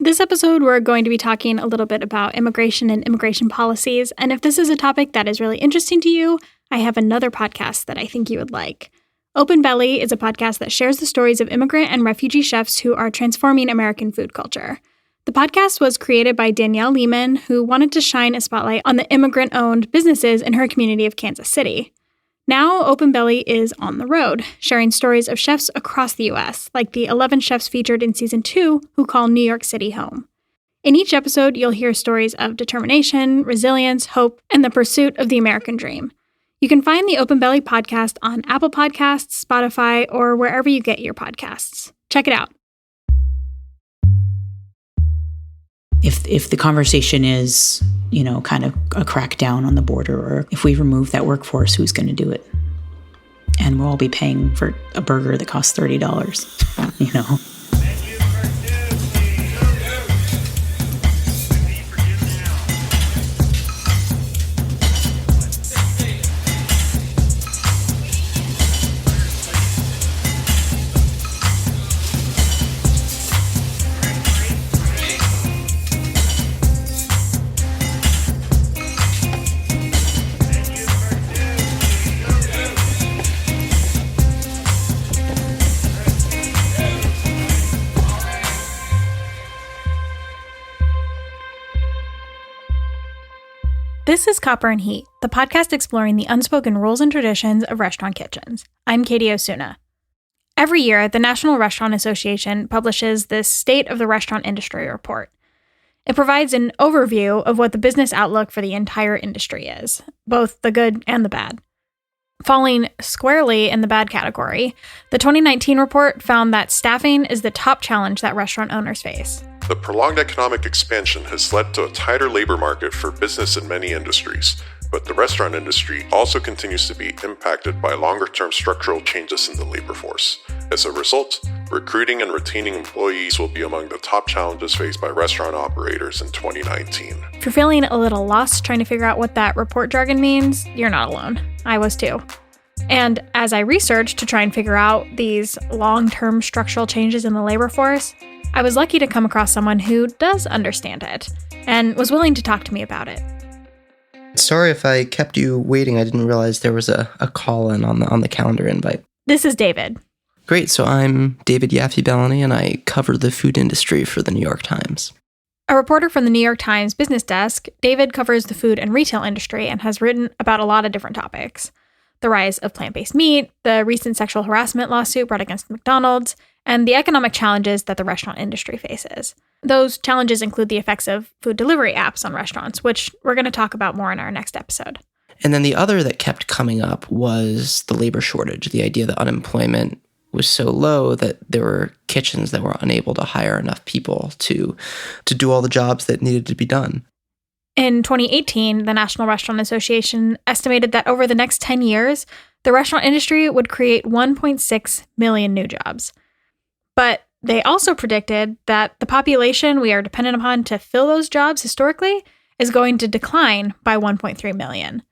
This episode, we're going to be talking a little bit about immigration and immigration policies, and if this is a topic that is really interesting to you, I have another podcast that I think you would like. Open Belly is a podcast that shares the stories of immigrant and refugee chefs who are transforming American food culture. The podcast was created by Danielle Lehman, who wanted to shine a spotlight on the immigrant-owned businesses in her community of Kansas City. Now, Open Belly is on the road, sharing stories of chefs across the U.S., like the 11 chefs featured in Season 2 who call New York City home. In each episode, you'll hear stories of determination, resilience, hope, and the pursuit of the American dream. You can find the Open Belly podcast on Apple Podcasts, Spotify, or wherever you get your podcasts. Check it out. If the conversation is, kind of a crackdown on the border, or if we remove that workforce, who's going to do it? And we'll all be paying for a burger that costs $30, This is Copper and Heat, the podcast exploring the unspoken rules and traditions of restaurant kitchens. I'm Katie Osuna. Every year, the National Restaurant Association publishes this State of the Restaurant Industry report. It provides an overview of what the business outlook for the entire industry is, both the good and the bad. Falling squarely in the bad category, the 2019 report found that staffing is the top challenge that restaurant owners face. The prolonged economic expansion has led to a tighter labor market for business in many industries, but the restaurant industry also continues to be impacted by longer-term structural changes in the labor force. As a result, recruiting and retaining employees will be among the top challenges faced by restaurant operators in 2019. If you're feeling a little lost trying to figure out what that report jargon means, you're not alone. I was too. And as I researched to try and figure out these long-term structural changes in the labor force, I was lucky to come across someone who does understand it and was willing to talk to me about it. Sorry if I kept you waiting. I didn't realize there was a call-in on the calendar invite. This is David. Great. So I'm David Yaffey-Bellany, and I cover the food industry for the New York Times. A reporter from the New York Times business desk, David covers the food and retail industry and has written about a lot of different topics. The rise of plant-based meat, the recent sexual harassment lawsuit brought against McDonald's, and the economic challenges that the restaurant industry faces. Those challenges include the effects of food delivery apps on restaurants, which we're going to talk about more in our next episode. And then the other that kept coming up was the labor shortage, the idea that unemployment was so low that there were kitchens that were unable to hire enough people to do all the jobs that needed to be done. In 2018, the National Restaurant Association estimated that over the next 10 years, the restaurant industry would create 1.6 million new jobs. But they also predicted that the population we are dependent upon to fill those jobs historically is going to decline by 1.3 million.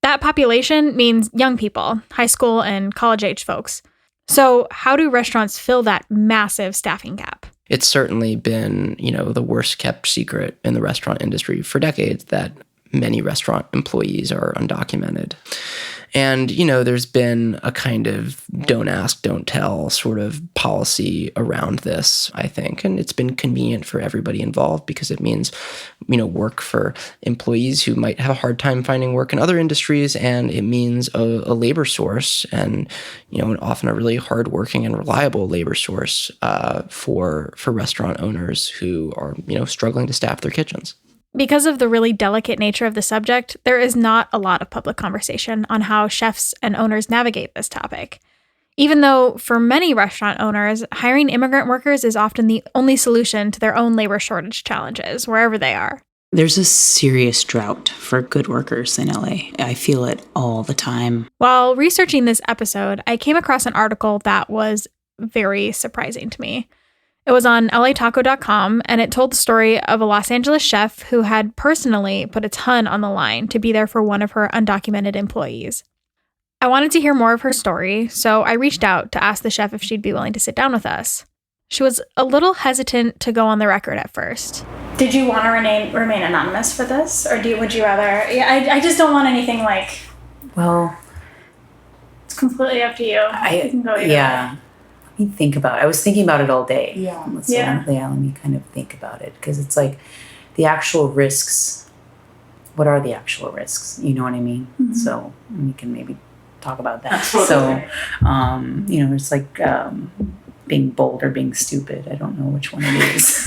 That population means young people, high school and college-age folks. So how do restaurants fill that massive staffing gap? It's certainly been, the worst kept secret in the restaurant industry for decades that many restaurant employees are undocumented. And, there's been a kind of don't ask, don't tell sort of policy around this, I think. And it's been convenient for everybody involved because it means, work for employees who might have a hard time finding work in other industries. And it means a labor source and, often a really hardworking and reliable labor source for restaurant owners who are, struggling to staff their kitchens. Because of the really delicate nature of the subject, there is not a lot of public conversation on how chefs and owners navigate this topic. Even though for many restaurant owners, hiring immigrant workers is often the only solution to their own labor shortage challenges, wherever they are. There's a serious drought for good workers in LA. I feel it all the time. While researching this episode, I came across an article that was very surprising to me. It was on LAtaco.com, and it told the story of a Los Angeles chef who had personally put a ton on the line to be there for one of her undocumented employees. I wanted to hear more of her story, so I reached out to ask the chef if she'd be willing to sit down with us. She was a little hesitant to go on the record at first. Did you want to remain anonymous for this? Or would you rather... Yeah, I just don't want anything like... Well... It's completely up to you. You can go either way. Let me think about it. I was thinking about it all day. Let me kind of think about it. Because it's like the actual risks... What are the actual risks? You know what I mean? Mm-hmm. So we can maybe talk about that. So, it's like... being bold or being stupid. I don't know which one it is.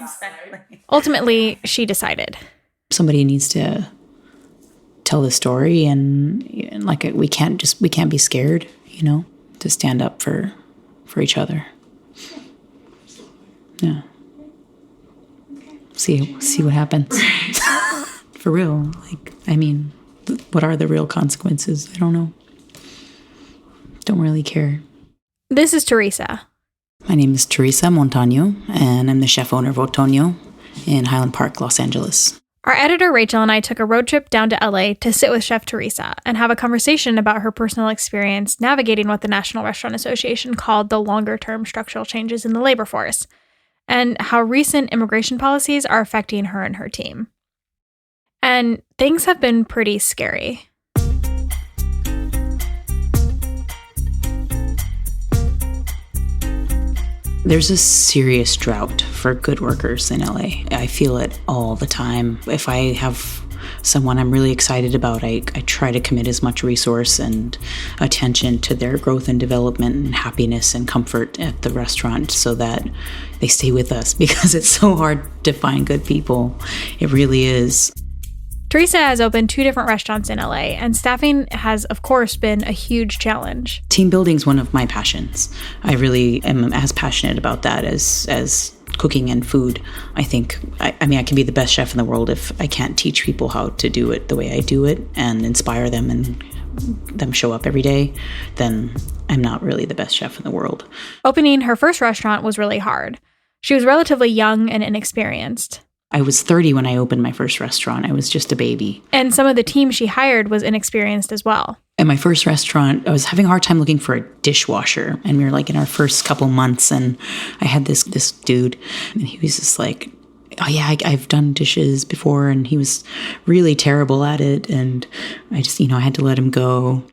Exactly. Ultimately, she decided. Somebody needs to tell the story, and we can't be scared, to stand up for each other. Yeah. See what happens. For real. What are the real consequences? I don't know. Don't really care. This is Teresa. My name is Teresa Montaño, and I'm the chef owner of Otoño in Highland Park, Los Angeles. Our editor, Rachel, and I took a road trip down to LA to sit with Chef Teresa and have a conversation about her personal experience navigating what the National Restaurant Association called the longer-term structural changes in the labor force, and how recent immigration policies are affecting her and her team. And things have been pretty scary. There's a serious drought for good workers in LA. I feel it all the time. If I have someone I'm really excited about, I try to commit as much resource and attention to their growth and development and happiness and comfort at the restaurant so that they stay with us, because it's so hard to find good people. It really is. Teresa has opened 2 different restaurants in LA, and staffing has, of course, been a huge challenge. Team building is one of my passions. I really am as passionate about that as cooking and food. I think, I can be the best chef in the world if I can't teach people how to do it the way I do it and inspire them and them show up every day, then I'm not really the best chef in the world. Opening her first restaurant was really hard. She was relatively young and inexperienced. I was 30 when I opened my first restaurant. I was just a baby. And some of the team she hired was inexperienced as well. In my first restaurant, I was having a hard time looking for a dishwasher. And we were in our first couple months, and I had this dude, and he was just like, oh yeah, I've done dishes before. And he was really terrible at it. And I just, I had to let him go.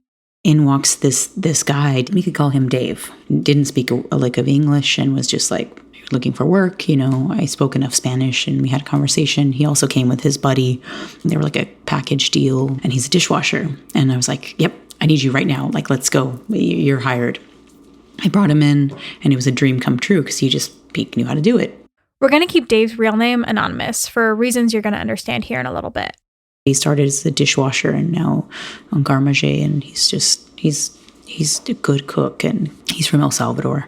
In walks this guy, we could call him Dave. Didn't speak a lick of English and was just like, looking for work. I spoke enough Spanish and we had a conversation. He also came with his buddy. They were like a package deal, and he's a dishwasher. And I was like, yep, I need you right now. Let's go. You're hired. I brought him in, and it was a dream come true because he knew how to do it. We're going to keep Dave's real name anonymous for reasons you're going to understand here in a little bit. He started as a dishwasher and now on garde, and he's a good cook, and he's from El Salvador.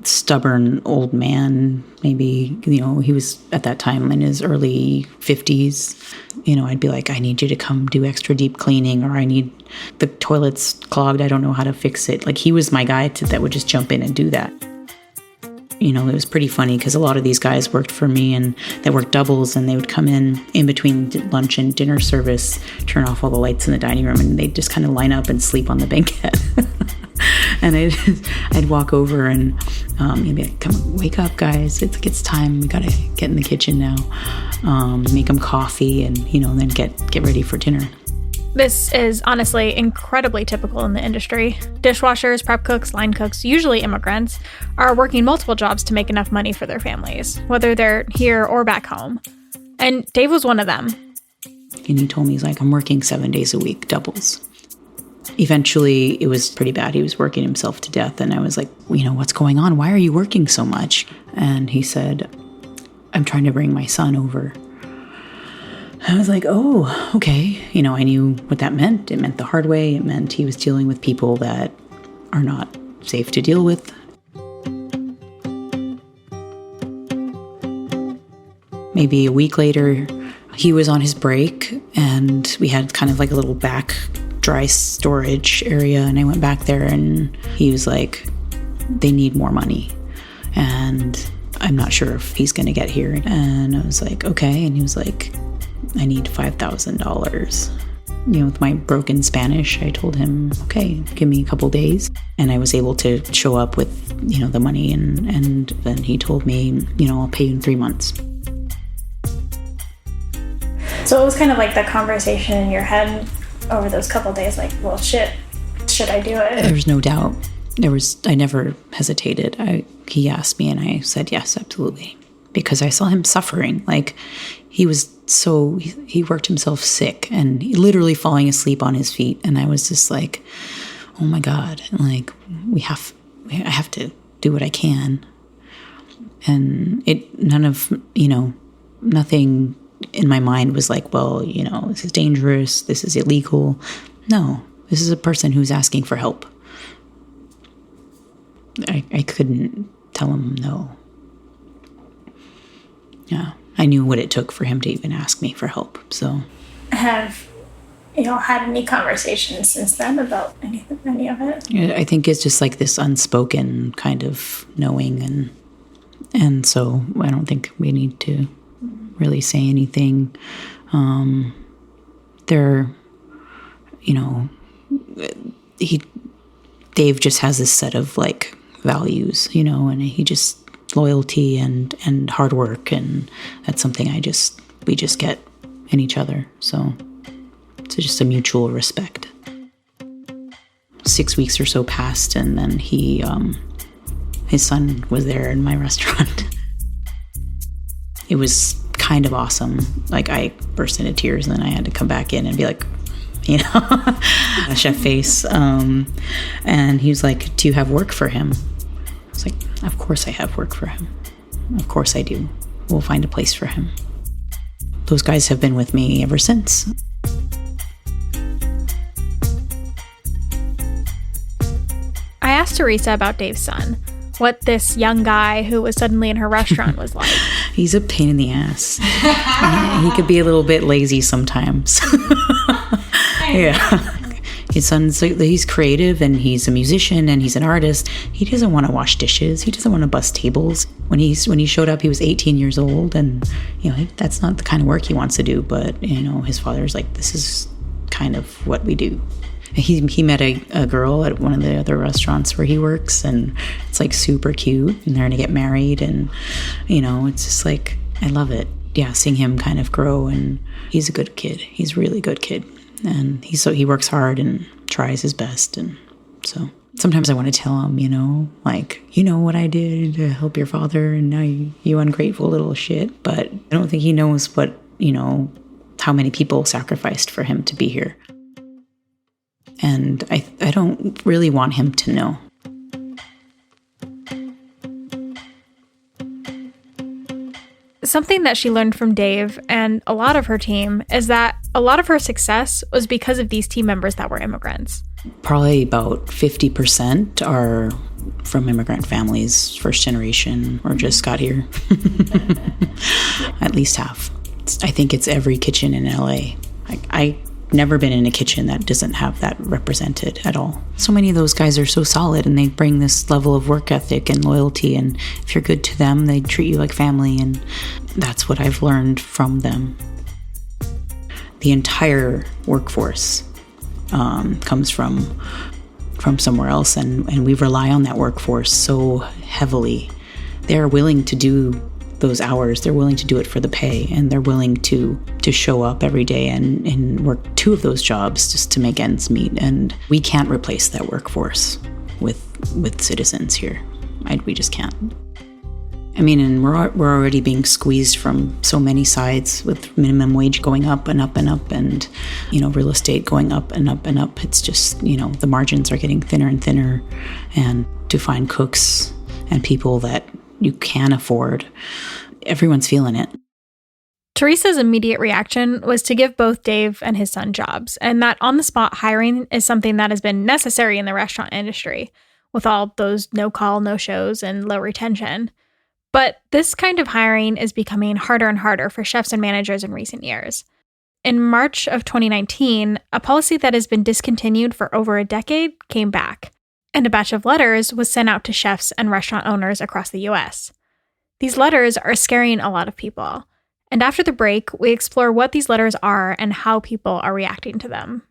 Stubborn old man, maybe, he was at that time in his early 50s. I'd be like, I need you to come do extra deep cleaning, or I need the toilets clogged. I don't know how to fix it. He was my guy that would just jump in and do that. It was pretty funny because a lot of these guys worked for me and they worked doubles, and they would come in between lunch and dinner service, turn off all the lights in the dining room, and they'd just kind of line up and sleep on the banquette. And I'd walk over and he'd be like, come on, wake up, guys. It's time. We got to get in the kitchen now. Make them coffee and, then get ready for dinner. This is honestly incredibly typical in the industry. Dishwashers, prep cooks, line cooks, usually immigrants, are working multiple jobs to make enough money for their families, whether they're here or back home. And Dave was one of them. And he told me, he's like, I'm working 7 days a week, doubles. Eventually, it was pretty bad. He was working himself to death. And I was like, what's going on? Why are you working so much? And he said, I'm trying to bring my son over. I was like, oh, okay. I knew what that meant. It meant the hard way. It meant he was dealing with people that are not safe to deal with. Maybe a week later, he was on his break, and we had kind of like a little back dry storage area, and I went back there, and he was like, they need more money, and I'm not sure if he's going to get here. And I was like, okay. And he was like, I need $5,000. with my broken Spanish, I told him, okay, give me a couple days. And I was able to show up with, the money. And then he told me, I'll pay you in 3 months. So it was kind of like the conversation in your head over those couple days, like, well, shit, should I do it? There's no doubt. I never hesitated. He asked me and I said, yes, absolutely. Because I saw him suffering. Like, he worked himself sick and literally falling asleep on his feet. And I was just like, oh my God, like, I have to do what I can. And nothing in my mind was like, well, this is dangerous, this is illegal. No, this is a person who's asking for help. I couldn't tell him no. Yeah, I knew what it took for him to even ask me for help. So, have had any conversations since then about any of it? I think it's just like this unspoken kind of knowing, and so I don't think we need to really say anything. Dave just has this set of like values, and he just loyalty and hard work, and that's something we just get in each other. So it's just a mutual respect. 6 weeks or so passed, and then his son was there in my restaurant. It was kind of awesome. Like, I burst into tears, and then I had to come back in and be like, a chef face. And he was like, do you have work for him? I was like, of course I have work for him. Of course I do. We'll find a place for him. Those guys have been with me ever since. I asked Teresa about Dave's son, what this young guy who was suddenly in her restaurant was like. He's a pain in the ass. He could be a little bit lazy sometimes. Yeah. His son's, he's creative and he's a musician and he's an artist. He doesn't want to wash dishes. He doesn't want to bust tables. When he showed up, he was 18 years old, and that's not the kind of work he wants to do. But his father's like, this is kind of what we do. He met a girl at one of the other restaurants where he works, and it's like super cute, and they're gonna get married, and it's just like, I love it. Yeah, seeing him kind of grow, and he's a good kid. He's a really good kid. And he works hard and tries his best. And so sometimes I want to tell him, what I did to help your father, and now you ungrateful little shit. But I don't think he knows what, how many people sacrificed for him to be here. And I don't really want him to know. Something that she learned from Dave and a lot of her team is that a lot of her success was because of these team members that were immigrants. Probably about 50% are from immigrant families, first generation, or just got here. At least half. I think it's every kitchen in LA. I've never been in a kitchen that doesn't have that represented at all. So many of those guys are so solid, and they bring this level of work ethic and loyalty, and if you're good to them, they treat you like family, and that's what I've learned from them. The entire workforce comes from somewhere else, and we rely on that workforce so heavily. They're willing to do those hours, they're willing to do it for the pay, and they're willing to show up every day and work 2 of those jobs just to make ends meet. And we can't replace that workforce with citizens here. We just can't. I mean, and we're already being squeezed from so many sides, with minimum wage going up and up and up, and real estate going up and up and up. It's just the margins are getting thinner and thinner, and to find cooks and people that you can afford, everyone's feeling it. Teresa's immediate reaction was to give both Dave and his son jobs, and that on-the-spot hiring is something that has been necessary in the restaurant industry, with all those no-call, no-shows, and low retention. But this kind of hiring is becoming harder and harder for chefs and managers in recent years. In March of 2019, a policy that has been discontinued for over a decade came back, and a batch of letters was sent out to chefs and restaurant owners across the U.S. These letters are scaring a lot of people, And after the break, we explore what these letters are and how people are reacting to them.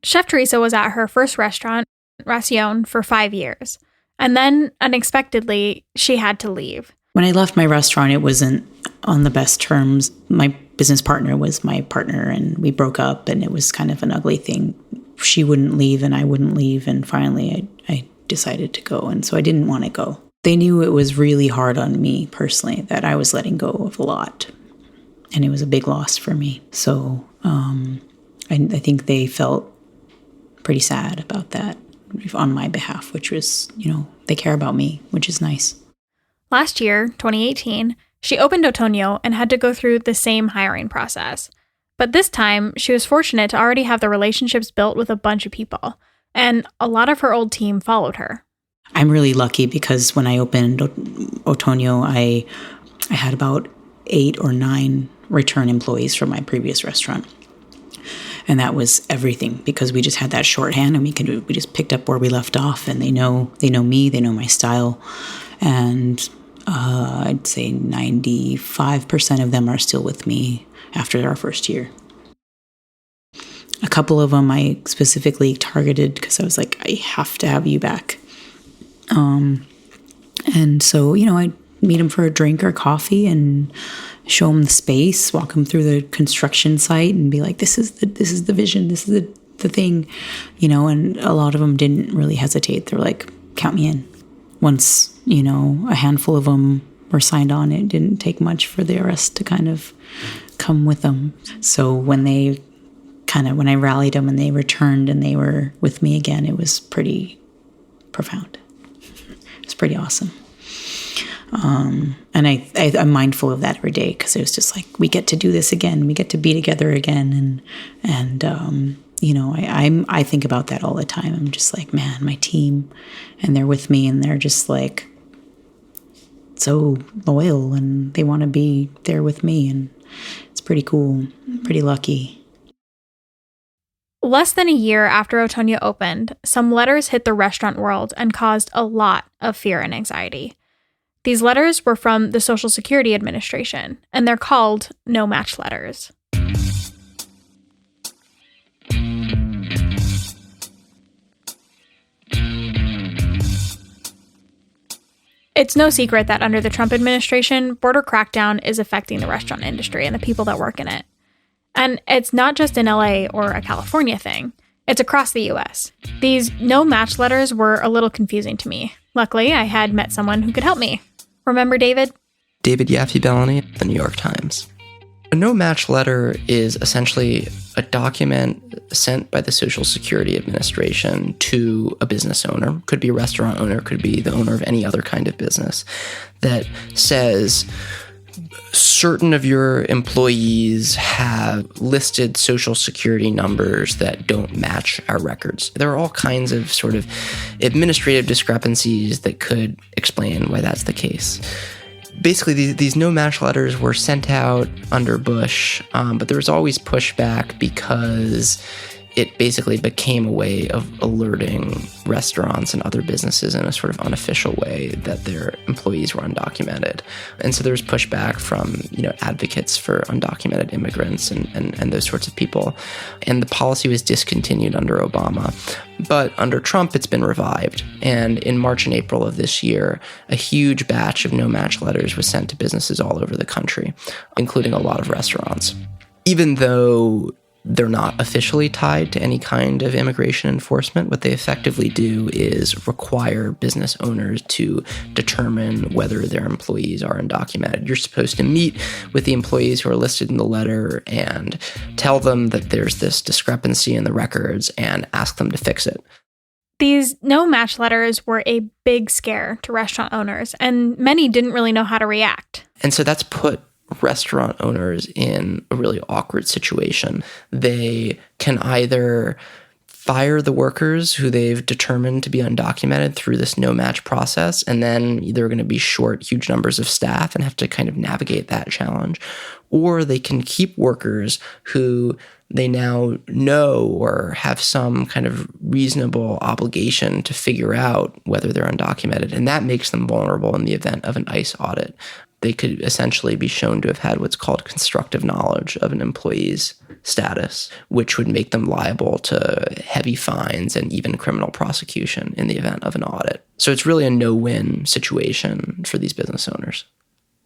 Chef Teresa was at her first restaurant, Racion, for 5 years. And then, unexpectedly, she had to leave. When I left my restaurant, it wasn't on the best terms. My business partner was my partner, and we broke up, and it was kind of an ugly thing. She wouldn't leave, and I wouldn't leave, and finally I decided to go, and so I didn't want to go. They knew it was really hard on me personally, that I was letting go of a lot, and it was a big loss for me. So I think they felt pretty sad about that on my behalf, which was, they care about me, which is nice. Last year, 2018, she opened Otoño and had to go through the same hiring process. But this time, she was fortunate to already have the relationships built with a bunch of people, and a lot of her old team followed her. I'm really lucky because when I opened Otoño, I had about 8 or 9 return employees from my previous restaurant. And that was everything because we just had that shorthand and we just picked up where we left off, and they know me, they know my style. And I'd say 95% of them are still with me after our first year. A couple of them I specifically targeted because I was like, I have to have you back. And so, I'd meet them for a drink or coffee and show them the space, walk them through the construction site and be like, this is the vision, this is the thing, and a lot of them didn't really hesitate. They're like, count me in. Once, a handful of them were signed on, it didn't take much for the rest to kind of come with them. So when I rallied them and they returned and they were with me again, it was pretty profound. It was pretty awesome. And I'm mindful of that every day because it was just like, we get to do this again. We get to be together again. And I think about that all the time. I'm just like, man, my team, and they're with me and they're just like so loyal and they want to be there with me. And it's pretty cool. I'm pretty lucky. Less than a year after Otoño opened, some letters hit the restaurant world and caused a lot of fear and anxiety. These letters were from the Social Security Administration, and they're called no-match letters. It's no secret that under the Trump administration, border crackdown is affecting the restaurant industry and the people that work in it. And it's not just an LA or a California thing. It's across the US. These no-match letters were a little confusing to me. Luckily, I had met someone who could help me. Remember David? David Yaffey-Bellany at the New York Times. A no-match letter is essentially a document sent by the Social Security Administration to a business owner, could be a restaurant owner, could be the owner of any other kind of business, that says certain of your employees have listed Social Security numbers that don't match our records. There are all kinds of sort of administrative discrepancies that could explain why that's the case. Basically, these no-match letters were sent out under Bush, but there was always pushback because it basically became a way of alerting restaurants and other businesses in a sort of unofficial way that their employees were undocumented. And so there was pushback from, advocates for undocumented immigrants and those sorts of people. And the policy was discontinued under Obama. But under Trump, it's been revived. And in March and April of this year, a huge batch of no-match letters was sent to businesses all over the country, including a lot of restaurants. Even though they're not officially tied to any kind of immigration enforcement, what they effectively do is require business owners to determine whether their employees are undocumented. You're supposed to meet with the employees who are listed in the letter and tell them that there's this discrepancy in the records and ask them to fix it. These no-match letters were a big scare to restaurant owners, and many didn't really know how to react. And so that's put restaurant owners in a really awkward situation. They can either fire the workers who they've determined to be undocumented through this no-match process, and then they're going to be short huge numbers of staff and have to kind of navigate that challenge. Or they can keep workers who they now know or have some kind of reasonable obligation to figure out whether they're undocumented, and that makes them vulnerable in the event of an ICE audit. They could essentially be shown to have had what's called constructive knowledge of an employee's status, which would make them liable to heavy fines and even criminal prosecution in the event of an audit. So it's really a no-win situation for these business owners.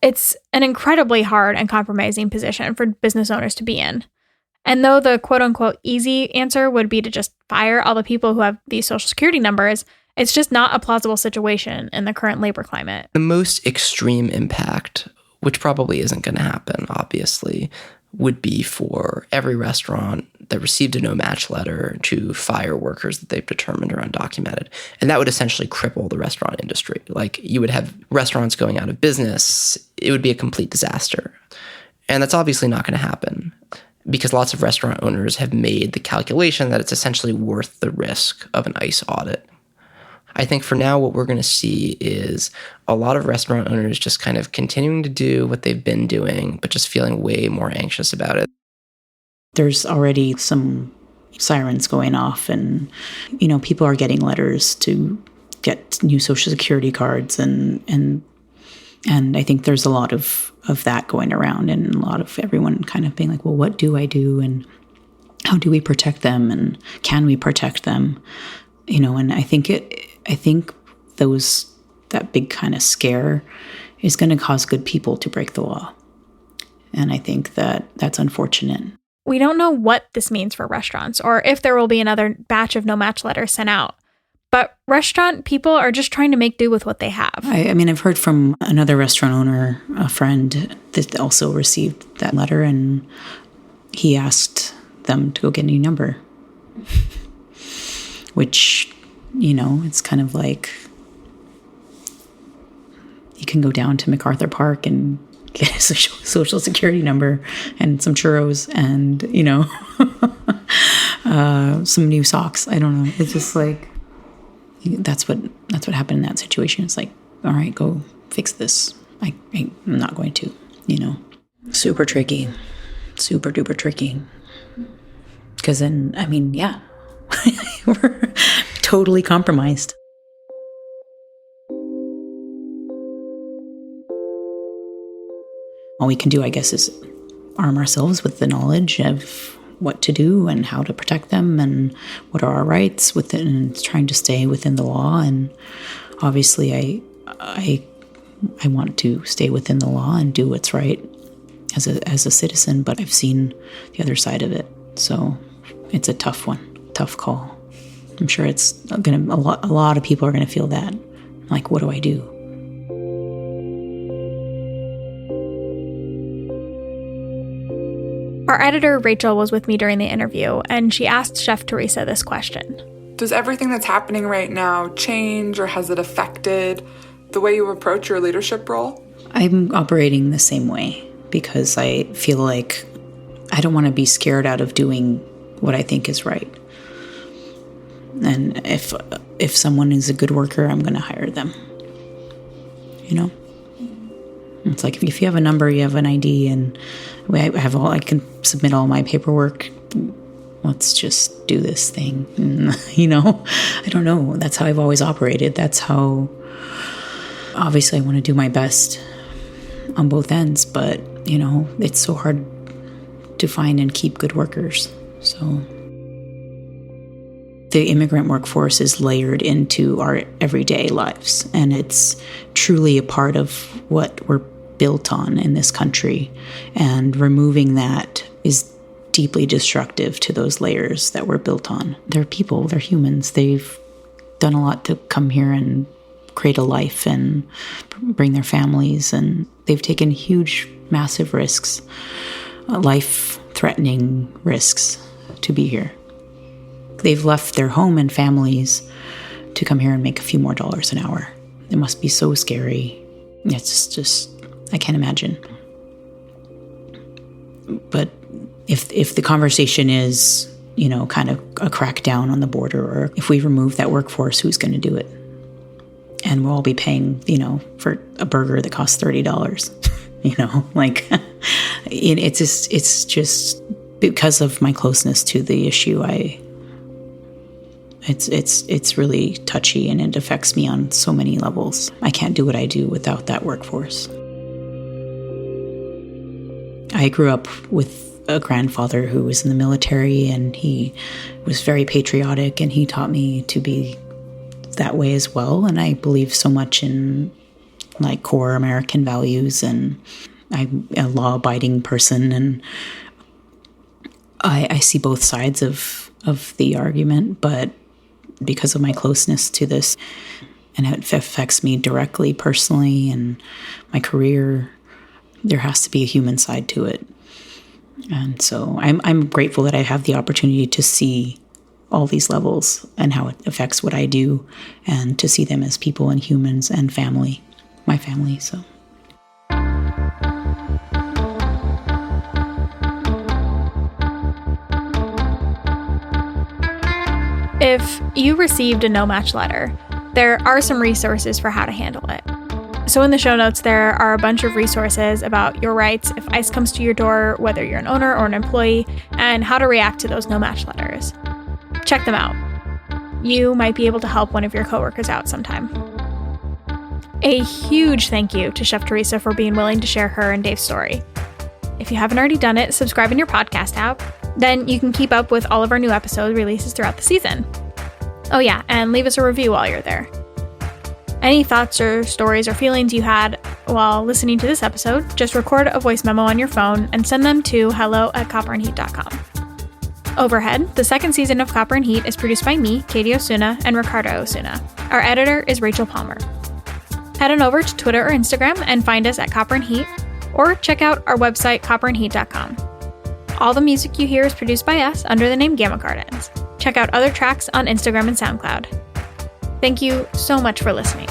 It's an incredibly hard and compromising position for business owners to be in. And though the quote-unquote easy answer would be to just fire all the people who have these social security numbers, it's just not a plausible situation in the current labor climate. The most extreme impact, which probably isn't going to happen, obviously, would be for every restaurant that received a no-match letter to fire workers that they've determined are undocumented. And that would essentially cripple the restaurant industry. Like, you would have restaurants going out of business. It would be a complete disaster. And that's obviously not going to happen, because lots of restaurant owners have made the calculation that it's essentially worth the risk of an ICE audit. I think for now, what we're going to see is a lot of restaurant owners just kind of continuing to do what they've been doing, but just feeling way more anxious about it. There's already some sirens going off, and, people are getting letters to get new Social Security cards, and I think there's a lot of that going around, and a lot of everyone kind of being like, well, what do I do, and how do we protect them, and can we protect them? And I think that big kind of scare is going to cause good people to break the law. And I think that's unfortunate. We don't know what this means for restaurants or if there will be another batch of no-match letters sent out. But restaurant people are just trying to make do with what they have. I mean, I've heard from another restaurant owner, a friend, that also received that letter, and he asked them to go get a new number. Which, it's kind of like, you can go down to MacArthur Park and get a social security number and some churros and, some new socks. I don't know. It's just like, that's what happened in that situation. It's like, all right, go fix this. I'm not going to, Super tricky. Super duper tricky. Because then, we're totally compromised. All we can do, I guess, is arm ourselves with the knowledge of what to do and how to protect them and what are our rights within, and trying to stay within the law. And obviously, I want to stay within the law and do what's right as a citizen, but I've seen the other side of it. So it's a tough one, tough call. I'm sure it's a lot of people are gonna feel that. Like, what do I do? Our editor, Rachel, was with me during the interview, and she asked Chef Teresa this question. Does everything that's happening right now change, or has it affected the way you approach your leadership role? I'm operating the same way because I feel like I don't want to be scared out of doing what I think is right. And if someone is a good worker, I'm going to hire them. It's like, if you have a number, you have an ID, and I can submit all my paperwork. Let's just do this thing. I don't know. That's how I've always operated. That's how, obviously, I want to do my best on both ends, but, it's so hard to find and keep good workers. So the immigrant workforce is layered into our everyday lives, and it's truly a part of what we're built on in this country. And removing that is deeply destructive to those layers that we're built on. They're people, they're humans. They've done a lot to come here and create a life and bring their families, and they've taken huge, massive risks, life-threatening risks to be here. They've left their home and families to come here and make a few more dollars an hour. It must be so scary. It's just I can't imagine. But if the conversation is, kind of a crackdown on the border, or if we remove that workforce, who's going to do it? And we'll all be paying, for a burger that costs $30. It's just because of my closeness to the issue. It's really touchy, and it affects me on so many levels. I can't do what I do without that workforce. I grew up with a grandfather who was in the military, and he was very patriotic, and he taught me to be that way as well. And I believe so much in core American values, and I'm a law-abiding person, and I see both sides of the argument, but because of my closeness to this, and it affects me directly, personally, and my career, there has to be a human side to it. And so I'm grateful that I have the opportunity to see all these levels and how it affects what I do, and to see them as people and humans and family, my family. So. If you received a no-match letter, there are some resources for how to handle it. So in the show notes, there are a bunch of resources about your rights if ICE comes to your door, whether you're an owner or an employee, and how to react to those no-match letters. Check them out. You might be able to help one of your coworkers out sometime. A huge thank you to Chef Teresa for being willing to share her and Dave's story. If you haven't already done it, subscribe in your podcast app. Then you can keep up with all of our new episode releases throughout the season. Oh yeah, and leave us a review while you're there. Any thoughts or stories or feelings you had while listening to this episode, just record a voice memo on your phone and send them to hello@copperandheat.com. Overhead, the second season of Copper and Heat is produced by me, Katie Osuna, and Ricardo Osuna. Our editor is Rachel Palmer. Head on over to Twitter or Instagram and find us at Copper and Heat, or check out our website, copperandheat.com. All the music you hear is produced by us under the name Gamma Gardens. Check out other tracks on Instagram and SoundCloud. Thank you so much for listening.